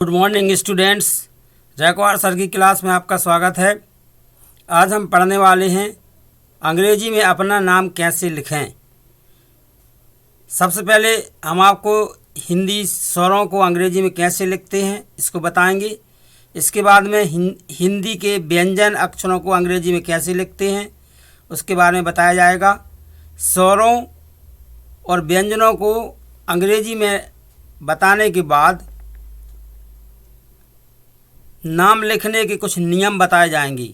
Good morning students. Jaikumar sir की class में आपका स्वागत है। आज हम पढ़ने वाले हैं अंग्रेजी में अपना नाम कैसे लिखें। सबसे पहले हम आपको हिंदी स्वरों को अंग्रेजी में कैसे लिखते हैं इसको बताएंगे। इसके बाद में हिंदी के व्यंजन अक्षरों को अंग्रेजी में कैसे लिखते हैं उसके बारे में बताया जाएगा। स्वरों और व्यंजनों को अंग्रेजी में बताने के बाद नाम लिखने के कुछ नियम बताए जाएंगे,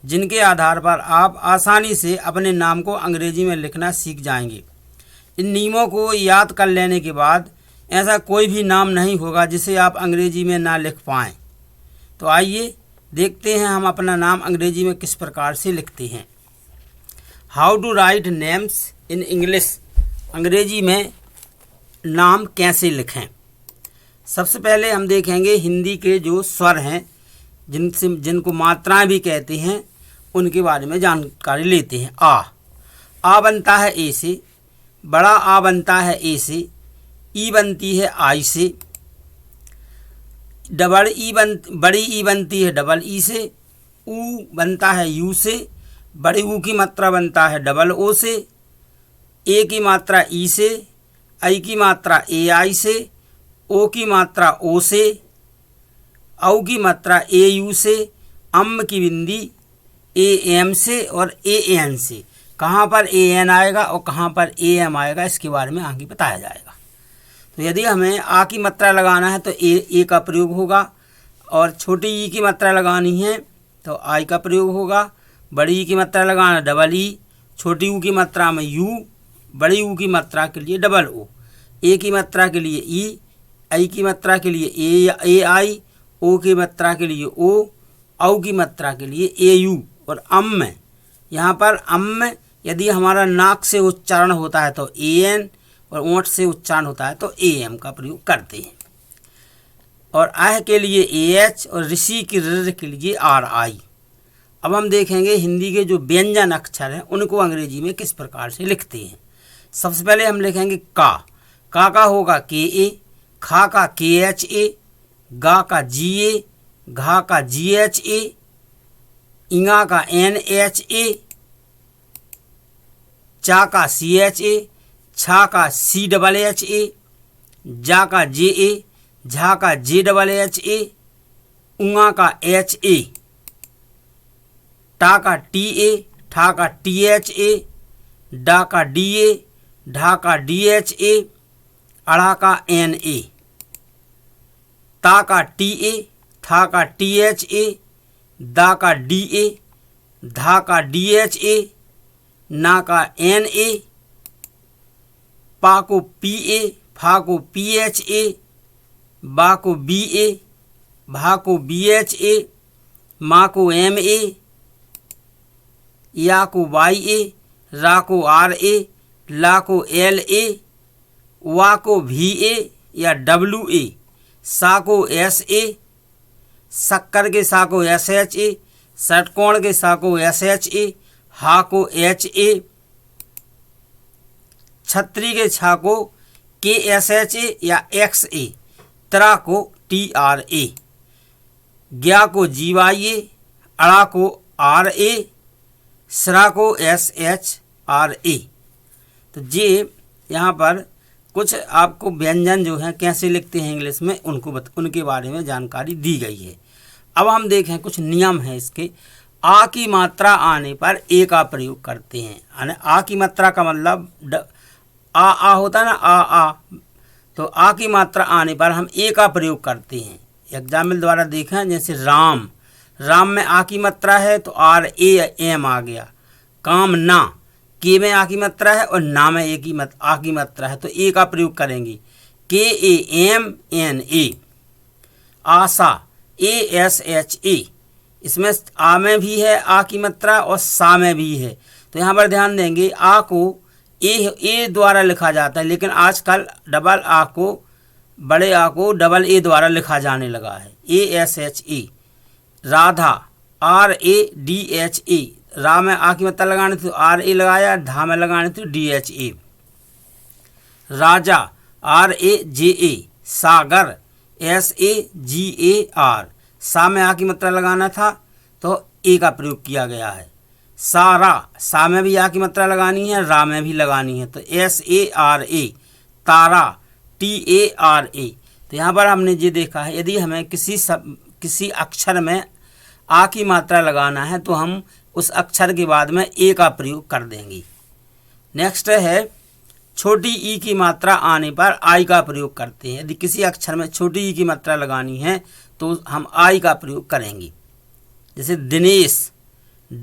जिनके आधार पर आप आसानी से अपने नाम को अंग्रेजी में लिखना सीख जाएंगे। इन नियमों को याद कर लेने के बाद ऐसा कोई भी नाम नहीं होगा जिसे आप अंग्रेजी में ना लिख पाएँ। तो आइए देखते हैं हम अपना नाम अंग्रेजी में किस प्रकार से लिखते हैं। How to write names in English. अंग्रेजी में नाम कैसे लिखें। सबसे पहले हम देखेंगे हिंदी के जो स्वर हैं जिनको मात्राएं भी कहते हैं उनके बारे में जानकारी लेते हैं। आ बनता है ए से, बड़ा आ बनता है ए से, ई बनती है आई से, बड़ी ई बनती है डबल ई से, ऊ बनता है यू से, बड़ी ऊ की मात्रा बनता है डबल ओ से, ए की मात्रा ई से, आई की मात्रा ए आई से, ओ की मात्रा ओ से, औ की मात्रा ए यू से, अम की बिंदी ए एम से और ए एन से। कहाँ पर ए एन आएगा और कहाँ पर ए एम आएगा इसके बारे में आगे बताया जाएगा। तो यदि हमें आ की मात्रा लगाना है तो ए का प्रयोग होगा, और छोटी ई की मात्रा लगानी है तो आई का प्रयोग होगा। बड़ी ई की मात्रा लगाना डबल ई, छोटी ऊ की मात्रा में यू, बड़ी ऊ की मात्रा के लिए डबल ओ, ए की मात्रा के लिए ई, आई की मात्रा के लिए ए आई, ओ की मात्रा के लिए ओ, औ की मात्रा के लिए ए यू। और अम में यहाँ पर अम में यदि हमारा नाक से उच्चारण होता है तो ए एन, और ओंठ से उच्चारण होता है तो ए एम का प्रयोग करते हैं। और आह के लिए ए एच और ऋषि की र के लिए आर आई। अब हम देखेंगे हिंदी के जो व्यंजन अक्षर हैं उनको अंग्रेजी में किस प्रकार से लिखते हैं। सबसे पहले हम लिखेंगे का होगा के ए, खा का के एच ए, गा का जी ए, घा का जी एच ए, इंगा का एन एच ए, चा का सी एच ए, छा का सी डबल एच ए, जा का जे ए, झा का जे डबल एच ए, उंगा का एच ए, टा का टी ए, ठा का टी एच ए, डा का डी ए, ढा का डी एच ए, अड़ा का एन ए, ता का टी ए, था का टी एच ए, दा का डी ए, धा का डी एच ए, ना का एन ए, पा को पी ए, फा को पी एच ए, बा को बी ए, भा को बी एच ए, मा को एम ए, या को वाई ए, रा को आर ए, ला को एल ए, वा को भी ए या डब्ल्यू ए, सा को एस ए, शक्कर के सा को एस एच ए, षटकोण के सा को एस एच ए, हा को एच ए, छत्री के छा को के एस एच ए या एक्स ए, त्रा को टी आर ए, ज्ञा को जी वाई ए, अड़ा को आर ए, सरा को एस एच आर ए। तो ये यहाँ पर कुछ आपको व्यंजन जो हैं कैसे लिखते हैं इंग्लिश में उनके बारे में जानकारी दी गई है। अब हम देखें कुछ नियम हैं इसके। आ की मात्रा आने पर ए का प्रयोग करते हैं, यानी आ की मात्रा का मतलब आ होता है ना, आ तो आ की मात्रा आने पर हम ए का प्रयोग करते हैं। एग्जाम्पल द्वारा देखें, जैसे राम में आ की मात्रा है तो आर ए एम आ गया। काम ना, के में आ की मात्रा है और ना में आ की मात्रा है तो ए का प्रयोग करेंगे, K A M N A. Asha A S H A, इसमें आ में भी है आ की मात्रा और सा में भी है। तो यहाँ पर ध्यान देंगे आ को ए द्वारा लिखा जाता है, लेकिन आजकल डबल आ को, बड़े आ को डबल ए द्वारा लिखा जाने लगा है, A S H A. Radha R A D H A, रा में आ की मात्रा लगानी थी तो आर ए लगाया, धा में लगानी थी D H A. Raja R A J A, Sagar SAGAR, सा में आ की मात्रा लगाना था तो ए का प्रयोग किया गया है। सारा, सा में भी आ की मात्रा लगानी है, रा में भी लगानी है, तो SARA, तारा, TARA। तो यहाँ पर हमने ये देखा है, यदि हमें किसी अक्षर में आ की मात्रा लगाना है तो हम उस अक्षर के बाद में ए का प्रयोग कर देंगे। नेक्स्ट है छोटी ई की मात्रा आने पर आई का प्रयोग करते हैं। यदि किसी अक्षर में छोटी ई की मात्रा लगानी है तो हम आई का प्रयोग करेंगे। जैसे दिनेश,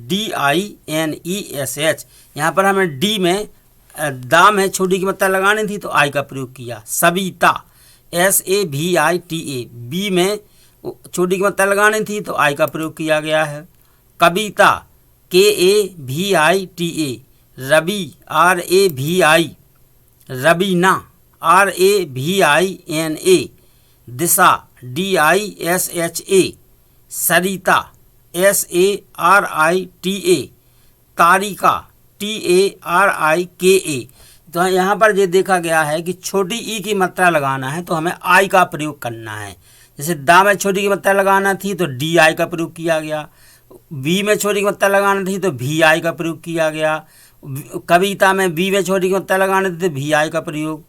DINESH, यहाँ पर हमें डी में दा में छोटी की मात्रा लगानी थी तो आई का प्रयोग किया। सविता, SAVITA, बी में छोटी की मात्रा लगानी थी तो आई का प्रयोग किया गया है। कविता, KAVITA, Ravi, RAVI, Raveena, RAVINA, दिशा, DISHA, सरिता, SARITA, तारिका, TARIKA। तो यहाँ पर ये देखा गया है कि छोटी ई की मात्रा लगाना है तो हमें आई का प्रयोग करना है। जैसे दा में छोटी की मात्रा लगाना थी तो DI का प्रयोग किया गया, बी में छोटी की मात्रा लगाना थी तो VI का प्रयोग किया गया, कविता में बी में छोटी की मात्रा लगानी थी तो VI का प्रयोग,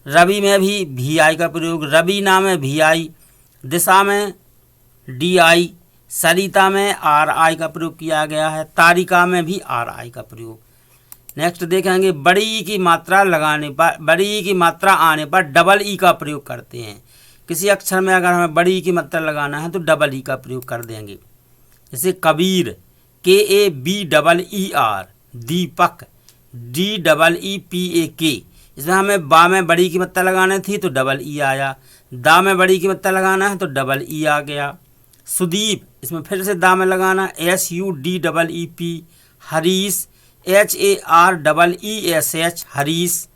रवि में भी VI का प्रयोग, रवीना में VI, दिशा में DI, सरिता में RI का प्रयोग किया गया है, तारिका में भी RI का प्रयोग। नेक्स्ट देखेंगे बड़ी ई की मात्रा लगाने पर, बड़ी ई की मात्रा आने पर डबल ई का प्रयोग करते हैं। किसी अक्षर में अगर हमें बड़ी ई की मात्रा लगाना है तो डबल ई का प्रयोग कर देंगे। जैसे कबीर, KABEER, दीपक, DEEPAK, इसमें हमें बा में बड़ी की मात्रा लगानी थी तो डबल ई आया, दा में बड़ी की मात्रा लगाना है तो डबल ई आ गया। सुदीप, इसमें फिर से दा में लगाना, SUDEEP, हरीश, HAREESH, हरीश,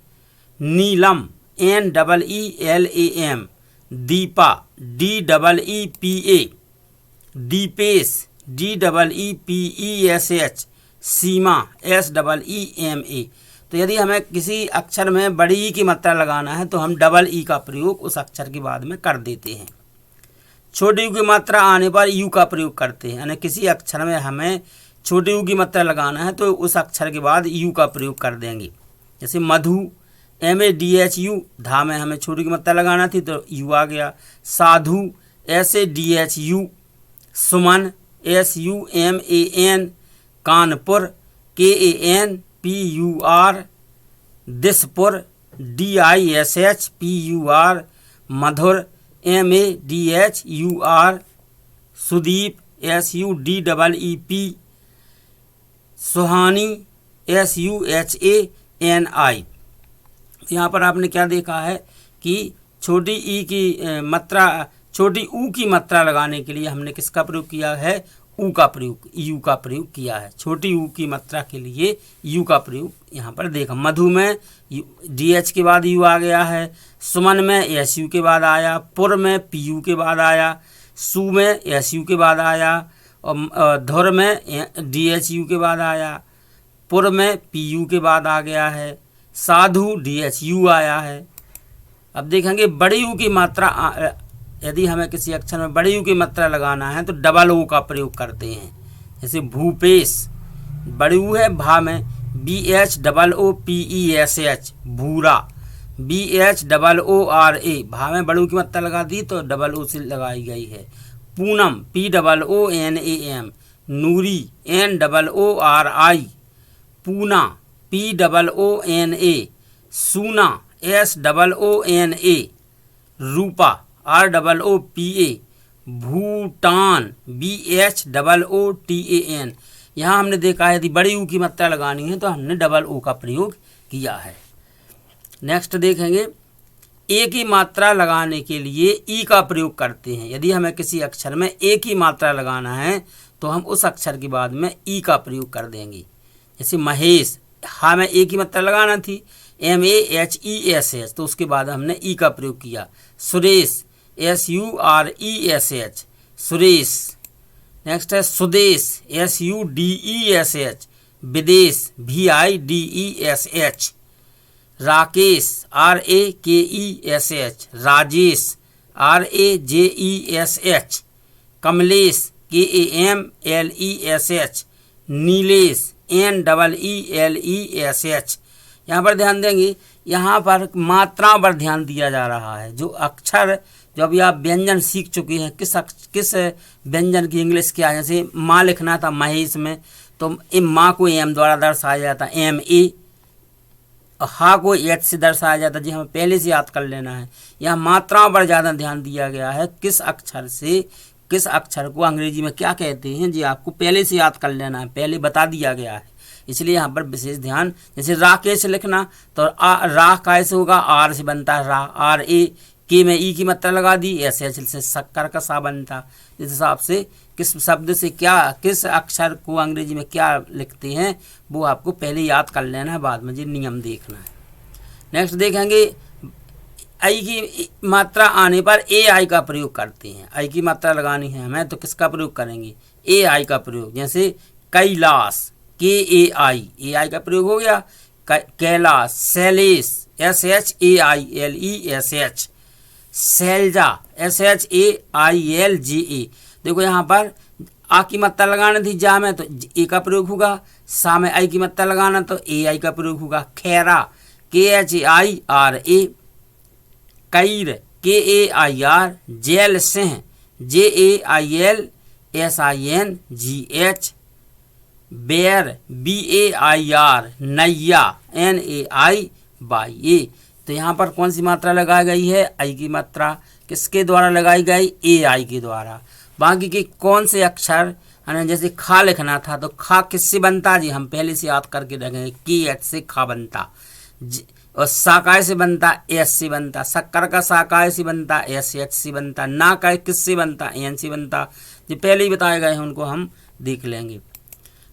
नीलम, NEELAM, Deepa, DEEPA, Dipesh, DEEPESH, सीमा, SEEMA। तो यदि हमें किसी अक्षर में बड़ी ई की मात्रा लगाना है तो हम डबल ई का प्रयोग उस अक्षर के बाद में कर देते हैं। छोटी यू की मात्रा आने पर यू का प्रयोग करते हैं, यानी किसी अक्षर में हमें छोटी यू की मात्रा लगाना है तो उस अक्षर के बाद यू का प्रयोग कर देंगे। जैसे मधु, MADHU, धा में हमें छोटी की मात्रा लगाना थी तो यू आ गया। साधु, SADHU, सुमन, SUMAN, Kanpur, KANPUR, Dispur, DISHPUR, मधुर, MADHUR, सुदीप, SUDEEP, सुहानी, SUHANI। यहाँ पर आपने क्या देखा है कि छोटी ई की मात्रा, छोटी ऊ की मात्रा लगाने के लिए हमने किसका प्रयोग किया है? ऊ का प्रयोग, यू का प्रयोग किया है। छोटी ऊ की मात्रा के लिए यू का प्रयोग यहाँ पर देखा। मधु में DH के बाद यू आ गया है, सुमन में SU के बाद आया, पुर में PU के बाद आया, सु में SU के बाद आया, और धुर में DHU के बाद आया, पुर में PU के बाद आ गया है, साधु DHU आया है। अब देखेंगे बड़ी ऊ की मात्रा, यदि हमें किसी अक्षर में बड़ी ऊ की मात्रा लगाना है तो डबल ओ का प्रयोग करते हैं। जैसे भूपेश, बड़ी ऊ है भा में, BHOOPESH, भूरा, BHOORA, भा में बड़ी ऊ की मात्रा लगा दी तो डबल ओ से लगाई गई है। पूनम, POONAM, नूरी, NOORI, पूना, POONA, सूना, SOONA, रूपा, ROOPA, भूटान, BHOOTAN। यहाँ हमने देखा है यदि बड़ी ऊ की मात्रा लगानी है तो हमने डबल ओ का प्रयोग किया है। नेक्स्ट देखेंगे ए की मात्रा लगाने के लिए ई का प्रयोग करते हैं। यदि हमें किसी अक्षर में ए की मात्रा लगाना है तो हम उस अक्षर के बाद में ई का प्रयोग कर देंगे। जैसे महेश, हाँ में ए की मात्रा लगाना थी, MAHESH, तो उसके बाद हमने ई का प्रयोग किया। सुरेश, SURESH, सुरेश। नेक्स्ट है सुदेश, SUDESH, विदेश, VIDESH, Rakesh, RAKESH, Rajesh, RAJESH, Kamlesh KAMLESH, Nilesh NEELESH। यहाँ पर ध्यान देंगे, यहाँ पर मात्रा पर ध्यान दिया जा रहा है। जो अक्षर जो अभी आप व्यंजन सीख चुके हैं, किस व्यंजन की इंग्लिश क्या है। जैसे माँ लिखना था महेश में, तो माँ को एम द्वारा दर्शाया जाता MA, हा को H से दर्शाया जाता है। जी हमें पहले से याद कर लेना है। यहाँ मात्राओं पर ज़्यादा ध्यान दिया गया है। किस अक्षर को अंग्रेजी में क्या कहते हैं, जी आपको पहले से याद कर लेना है, पहले बता दिया गया है, इसलिए यहाँ पर विशेष ध्यान। जैसे राकेश लिखना तो रा कैसे होगा, आर से बनता है रा, RA, के में ई की मात्रा लगा दी, SH से शक्कर का सा बनता। इस हिसाब से किस शब्द से किस अक्षर को अंग्रेजी में क्या लिखते हैं वो आपको पहले याद कर लेना है, बाद में जी नियम देखना है। नेक्स्ट देखेंगे, आई की मात्रा आने पर AI का प्रयोग करते हैं। आई की मात्रा लगानी है हमें तो किसका प्रयोग करेंगे, AI का प्रयोग। जैसे कैलाश KAI का प्रयोग हो गया, कैलाश, शैलेश SHAILESH, शैलजा SHAILJA। देखो यहाँ पर आ की मात्रा लगाना थी जा में तो ए का प्रयोग होगा, सा में आई की मात्रा लगाना तो AI का प्रयोग होगा। खैरा KHAIRA, कैर KAIR, जैल सिंह JAILSINGH, बेर BAIR, नैया NAIYA। तो यहाँ पर कौन सी मात्रा लगाई गई है, आई की मात्रा। किसके द्वारा लगाई गई, AI के द्वारा। बाकी के कौन से अक्षर, जैसे खा लिखना था तो खा किससे बनता, जी हम पहले से याद करके रखेंगे, KH से खा बनता। और साकाय से बनता, S से बनता। शक्कर का साकाय से बनता, SH से बनता। ना का किससे बनता, N से बनता। जो पहले ही बताए गए हैं उनको हम देख लेंगे।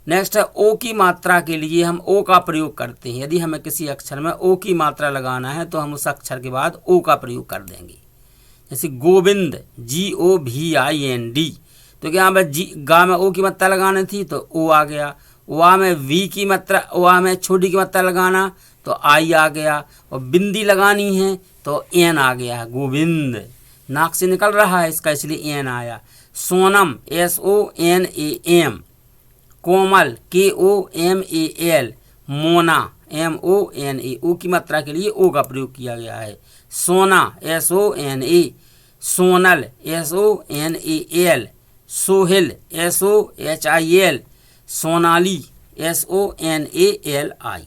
नेक्स्ट है ओ की मात्रा के लिए हम ओ का प्रयोग करते हैं। यदि हमें किसी अक्षर में ओ की मात्रा लगाना है तो हम उस अक्षर के बाद ओ का प्रयोग कर देंगे। जैसे गोविंद GOVIND, तो क्या यहाँ जी गा में ओ की मात्रा लगानी थी तो ओ आ गया। वा में वी की मात्रा, वा में छोटी की मात्रा लगाना तो आई आ गया। और बिंदी लगानी है तो एन आ गया, गोविंद। नाक से निकल रहा है इसका, इसलिए एन आया। सोनम SONAM, कोमल KOMAL, मोना MONA। ओ की मात्रा के लिए ओ का प्रयोग किया गया है। सोना SONA, Sonal SONAL, Sohil SOHIL, Sonali SONALI।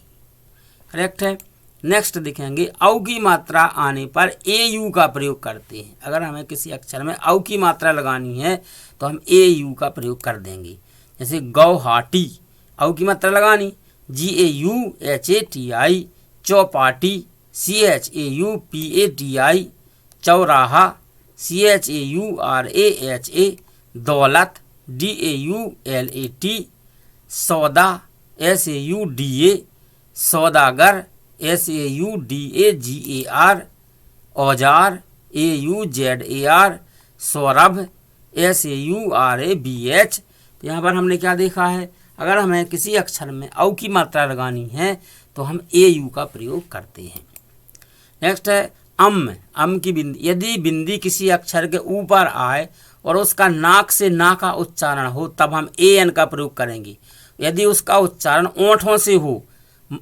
Correct है। नेक्स्ट देखेंगे, औ की मात्रा आने पर AU का प्रयोग करते हैं। अगर हमें किसी अक्षर में औ की मात्रा लगानी है तो हम AU का प्रयोग कर देंगे। जैसे गौहाटी, औ की मात्रा लगानी GAUHATI, चौपाटी CHAUPATI, चौराहा CHAURAHA, दौलत DAULAT, सौदा SAUDA, सौदागर SAUDAGAR, औजार AUZAR, सौरभ SAURABH। तो यहाँ पर हमने क्या देखा है, अगर हमें किसी अक्षर में औ की मात्रा लगानी है तो हम AU का प्रयोग करते हैं। नेक्स्ट है अम की बिंदी। यदि बिंदी किसी अक्षर के ऊपर आए और उसका नाक से ना का उच्चारण हो तब हम AN का प्रयोग करेंगे। यदि उसका उच्चारण ओंठों से हो,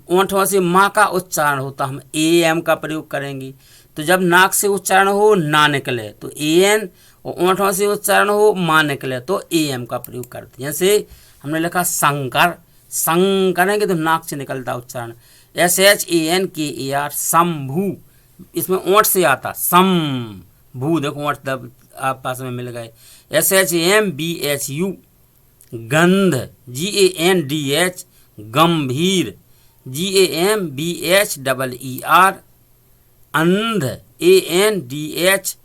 ओंठों से माँ का उच्चारण हो तो हम AM का प्रयोग करेंगे। तो जब नाक से उच्चारण हो ना निकले तो AN, और ओंठों से उच्चारण हो माँ निकले तो AM का प्रयोग करते हैं। जैसे हमने लिखा शंकर, संग करेंगे तो नाक से निकलता उच्चारण SHANKAR, शंभू। इसमें ओंठ से आता शंभू, देखो ओंठ दब आपस में मिल गए। SHAMBHU, गंध GANDH, गंभीर GAMBHEER, अंध ANDH,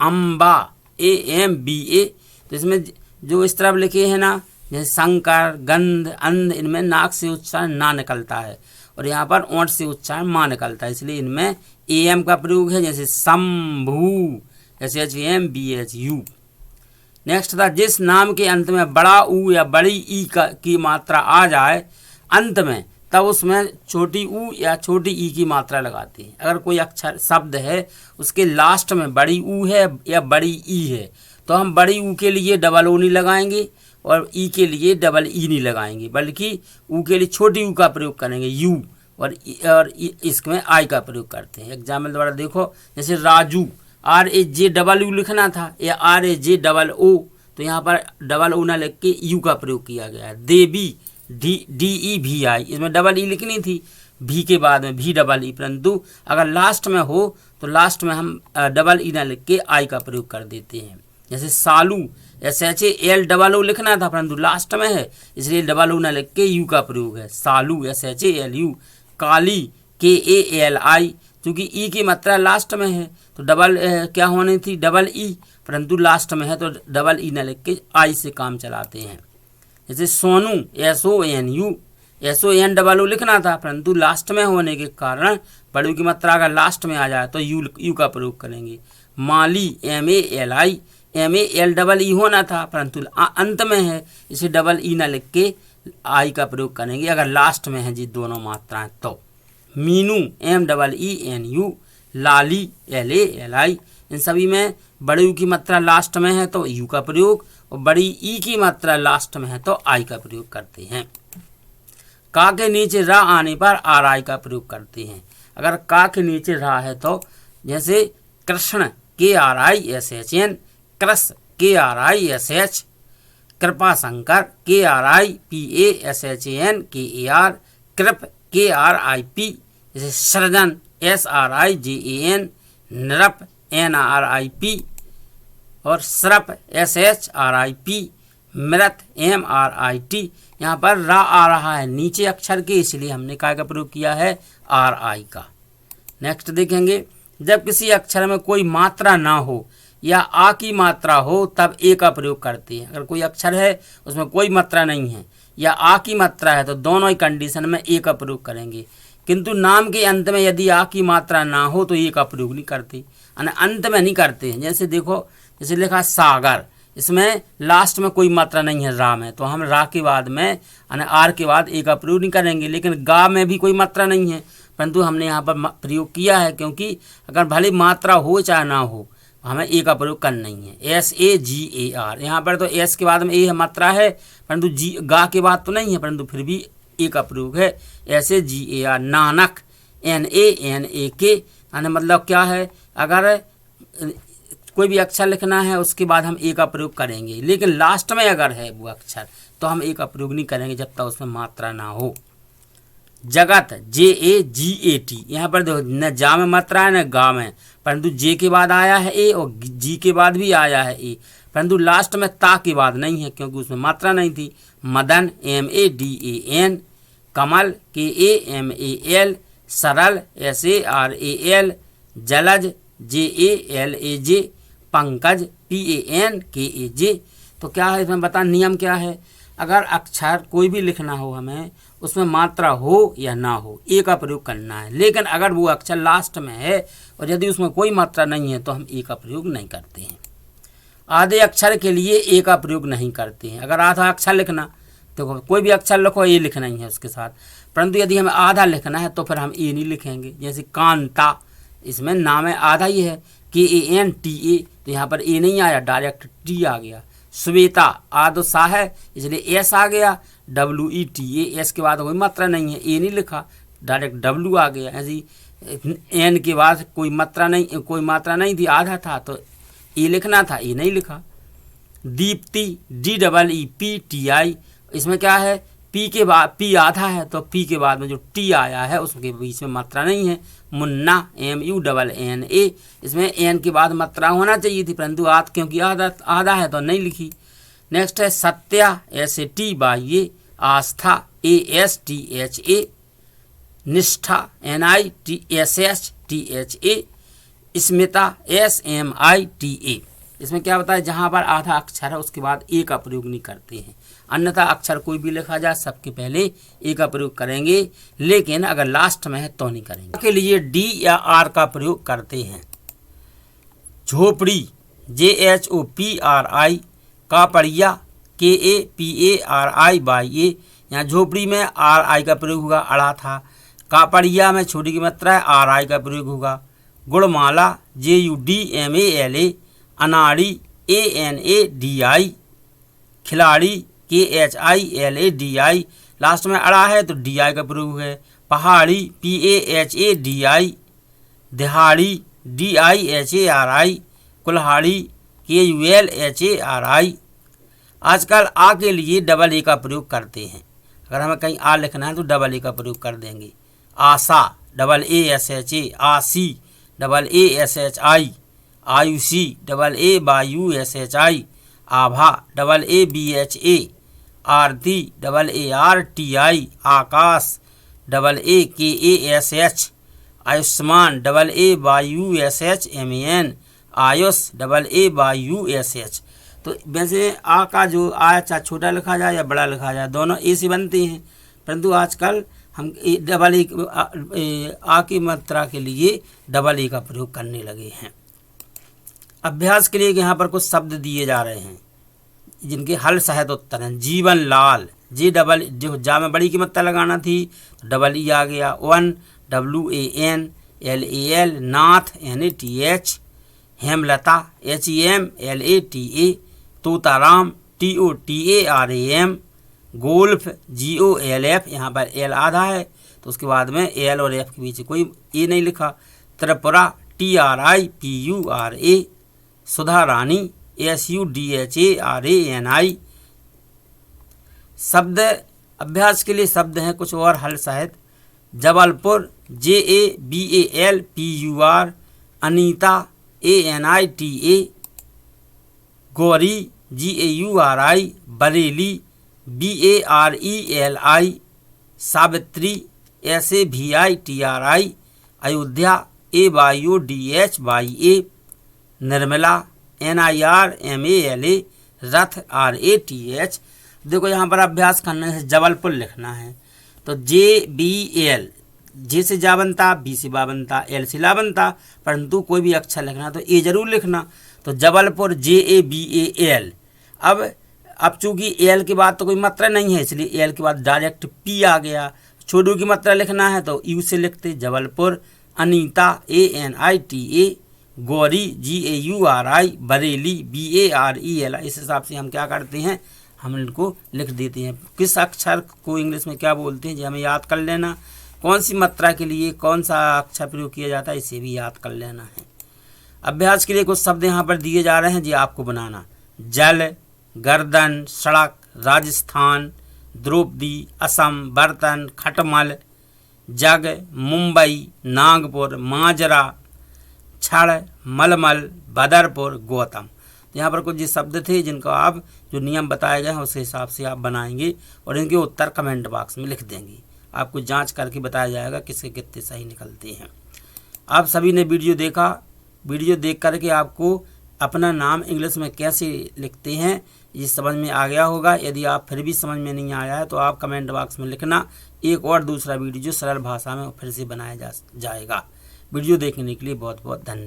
अम्बा AMBA। तो इसमें जो इस तरफ लिखे हैं ना, जैसे शंकर, गंध, अंध, इनमें नाक से उच्चारण ना निकलता है और यहाँ पर ओंठ से उच्चारण माँ निकलता है, इसलिए इनमें AM का प्रयोग है। जैसे शंभू SHAMBHU। नेक्स्ट था, जिस नाम के अंत में बड़ा ऊ या बड़ी ई की मात्रा आ जाए अंत में तब उसमें छोटी ऊ या छोटी ई की मात्रा लगाते हैं। अगर कोई अक्षर शब्द है उसके लास्ट में बड़ी ऊ है या बड़ी ई है तो हम बड़ी ऊ के लिए डबल ओ नहीं लगाएंगे और ई के लिए डबल ई नहीं लगाएंगे, बल्कि ऊ के लिए छोटी ऊ का प्रयोग करेंगे यू, और इसमें आई का प्रयोग करते हैं। एग्जाम्पल द्वारा देखो, जैसे राजू RAJ डबल यू लिखना था या RAJ डबल ओ, तो यहाँ पर डबल ओ ना लिख के यू का प्रयोग किया गया है। देवी DEVI, इसमें डबल ई लिखनी थी भी के बाद में भी डबल ई, परंतु अगर लास्ट में हो तो लास्ट में हम डबल ई ना लिख के आई का प्रयोग कर देते हैं। जैसे सालू SHAL डबल ओ लिखना था परंतु लास्ट में है इसलिए डबल ओ ना लिख के यू का प्रयोग है। सालू SHALU। काली KALI, क्योंकि ई की मात्रा लास्ट में है तो डबल क्या होनी थी डबल ई, परंतु लास्ट में है तो डबल ई ना लिख के आई से काम चलाते हैं। जैसे सोनू SON डबल ओ लिखना था परंतु लास्ट में होने के कारण बड़ू की मात्रा अगर लास्ट में आ जाए तो यू का प्रयोग करेंगे। माली MAL डबल ई होना था परंतु अंत में है इसे डबल ई ना लिख के आई का प्रयोग करेंगे अगर लास्ट में है जी दोनों मात्राएं तो। मीनू MEENU, लाली LALI, इन सभी में बड़ी यू की मात्रा लास्ट में है तो यू का प्रयोग और बड़ी ई की मात्रा लास्ट में है तो आई का प्रयोग करते हैं। का के नीचे रा आने पर RI का प्रयोग करते हैं। अगर का के नीचे रा है तो जैसे कृष्ण KRISHN, कृष KRISH, कृपा शंकर KRIPASHAN KAR, कृप KRIP, जैसे सृजन SRIJAN, नृप NRIP और श्रप SHRIP, मृत MRIT। यहाँ पर रा आ रहा है नीचे अक्षर के इसलिए हमने काय का प्रयोग किया है RI का। नेक्स्ट देखेंगे, जब किसी अक्षर में कोई मात्रा ना हो या आ की मात्रा हो तब ए का प्रयोग करते हैं। अगर कोई अक्षर है उसमें कोई मात्रा नहीं है या आ की मात्रा है तो दोनों ही कंडीशन में ए का प्रयोग करेंगे, किंतु नाम के अंत में यदि आ की मात्रा ना हो तो ए का प्रयोग नहीं करते, अंत में नहीं करते हैं। जैसे देखो, जैसे लिखा सागर, इसमें लास्ट में कोई मात्रा नहीं है रा में तो हम रा के बाद में आर के बाद ए का प्रयोग नहीं करेंगे। लेकिन गा में भी कोई मात्रा नहीं है परंतु हमने यहाँ पर प्रयोग किया है क्योंकि अगर भले मात्रा हो चाहे ना हो हमें ए का प्रयोग करना नहीं है। SAGAR, यहाँ पर तो एस के बाद में ए मात्रा है परंतु जी गा के बाद तो नहीं है परंतु फिर भी ए का प्रयोग है। SAGAR, नानक NANAK, मतलब क्या है, अगर कोई भी अक्षर लिखना है उसके बाद हम ए का प्रयोग करेंगे, लेकिन लास्ट में अगर है वो अक्षर तो हम ए का प्रयोग नहीं करेंगे जब तक उसमें मात्रा ना हो। जगत JAGAT, यहाँ पर देखो न जा में मात्रा है न गा में, परंतु जे के बाद आया है ए और जी के बाद भी आया है ए, परंतु लास्ट में ता के बाद नहीं है क्योंकि उसमें मात्रा नहीं थी। मदन MADAN, कमल KAMAL, सरल SARAL, जलज JALAJ, पंकज PANKAJ। तो क्या है इसमें बता, नियम क्या है, अगर अक्षर कोई भी लिखना हो हमें उसमें मात्रा हो या ना हो ए का प्रयोग करना है, लेकिन अगर वो अक्षर लास्ट में है और यदि उसमें कोई मात्रा नहीं है तो हम ए का प्रयोग नहीं करते हैं। आधे अक्षर के लिए ए का प्रयोग नहीं करते हैं। अगर आधा अक्षर लिखना तो कोई भी अक्षर लिखो ए लिखना ही है उसके साथ, परंतु यदि हमें आधा लिखना है तो फिर हम ए नहीं लिखेंगे। जैसे कांता, इसमें नाम है आधा ही है KANTA, तो यहाँ पर ए नहीं आया डायरेक्ट टी आ गया। श्वेता, आधो सा है इसलिए एस आ गया, WETA, एस के बाद कोई मात्रा नहीं है ए नहीं लिखा डायरेक्ट W आ गया। ऐसी एन के बाद कोई मात्रा नहीं थी आधा था तो ए लिखना था, ए नहीं लिखा। दीप्ति DEEPTI, इसमें क्या है पी के बाद पी आधा है तो पी के बाद में जो टी आया है उसके बीच में मात्रा नहीं है। मुन्ना MUNNA, इसमें एन के बाद मात्रा होना चाहिए थी परंतु क्योंकि आधा है तो नहीं लिखी। नेक्स्ट है सत्या SATY, आस्था ASTHA, निष्ठा NITSHTHA, स्मिता SMITA। इसमें क्या बताया, जहाँ पर आधा अक्षर है उसके बाद ए का प्रयोग नहीं करते हैं, अन्यथा अक्षर कोई भी लिखा जाए सबके पहले ए का प्रयोग करेंगे, लेकिन अगर लास्ट में है तो नहीं करेंगे। के लिए डी या आर का प्रयोग करते हैं। झोपड़ी JHOPRI, कापड़िया KAPARIYA, यहाँ झोपड़ी में आर आई का प्रयोग होगा, अड़ा था। कापड़िया में छोटी की मात्रा है, आर आई का प्रयोग होगा। गुड़माला JUDMALA, अनाड़ी ANADI, खिलाड़ी KHILADI, लास्ट में अड़ा है तो DI का प्रयोग है। पहाड़ी PAHADI, दिहाड़ी DIHARI, कुल्हाड़ी KULHARI। आजकल आ के लिए डबल ए का प्रयोग करते हैं। अगर हमें कहीं आ लिखना है तो डबल ए का प्रयोग कर देंगे। आशा AASHA, आशी AASHI, आयुषी AAYUSHI, आभा AABHA, आरती AARTI, आकाश AAKASH, Ayushman AAYUSHMAN, Ayush AAYUSH। तो वैसे आ का जो आ चाहे छोटा लिखा जाए या बड़ा लिखा जाए, दोनों ए से बनते हैं, परंतु आजकल हम डबल ए आ की मात्रा के लिए डबल ए का प्रयोग करने लगे हैं। अभ्यास के लिए यहाँ पर कुछ शब्द दिए जा रहे हैं जिनके हल सहित उत्तर हैं। जीवन लाल, जी डबल जो जा में बड़ी की मात्रा लगाना थी तो डबल ई आ गया। वन WANLAL, नाथ NATH, Hemlata HEMLATA, Totaram TOTARAM, golf GOLF, यहाँ पर एल आधा है तो उसके बाद में एल और एफ के बीच कोई ए नहीं लिखा। त्रिपुरा TRIPURA, सुधा रानी SUDHARANI। शब्द अभ्यास के लिए शब्द हैं कुछ और हल सहित। Jabalpur JABALPUR, Anita ANITA, Gauri GAURI, Bareilly BARELI, Savitri SAVITRI, Ayodhya AYODHYA, Nirmala NIRMALA, रथ RATH। देखो यहाँ पर अभ्यास करने से जबलपुर लिखना है तो JBL, जे से जा बनता, बी से बा बनता, एल से ला बनता, परंतु कोई भी अक्षर लिखना तो ए जरूर लिखना। तो जबलपुर JABAL। अब चूंकि एल के बाद तो कोई मात्रा नहीं है इसलिए एल के बाद डायरेक्ट पी आ गया। छोटू की मात्रा लिखना है तो यू से लिखते Jabalpur. Anita ANITA, Gauri GAURI, Bareilly BARELI। इस हिसाब से हम क्या करते हैं, हम इनको लिख देते हैं। किस अक्षर को इंग्लिश में क्या बोलते हैं जी हमें याद कर लेना। कौन सी मात्रा के लिए कौन सा अक्षर प्रयोग किया जाता है इसे भी याद कर लेना है। अभ्यास के लिए कुछ शब्द यहाँ पर दिए जा रहे हैं जी आपको बनाना। जल, गर्दन, सड़क, राजस्थान, द्रौपदी, असम, बर्तन, खटमल, जग, मुंबई, नागपुर, माजरा, छड़, मलमल, बदरपुर, गौतम। यहाँ पर कुछ ये शब्द थे जिनको आप जो नियम बताए गए हैं उस हिसाब से आप बनाएंगे और इनके उत्तर कमेंट बॉक्स में लिख देंगे। आपको जांच करके बताया जाएगा किसके कितने सही निकलते हैं। आप सभी ने वीडियो देखा, वीडियो देख करके आपको अपना नाम इंग्लिश में कैसे लिखते हैं ये समझ में आ गया होगा। यदि आप फिर भी समझ में नहीं आया है तो आप कमेंट बॉक्स में लिखना। एक और दूसरा वीडियो सरल भाषा में फिर से बनाया जाएगा। वीडियो देखने के लिए बहुत बहुत धन्यवाद।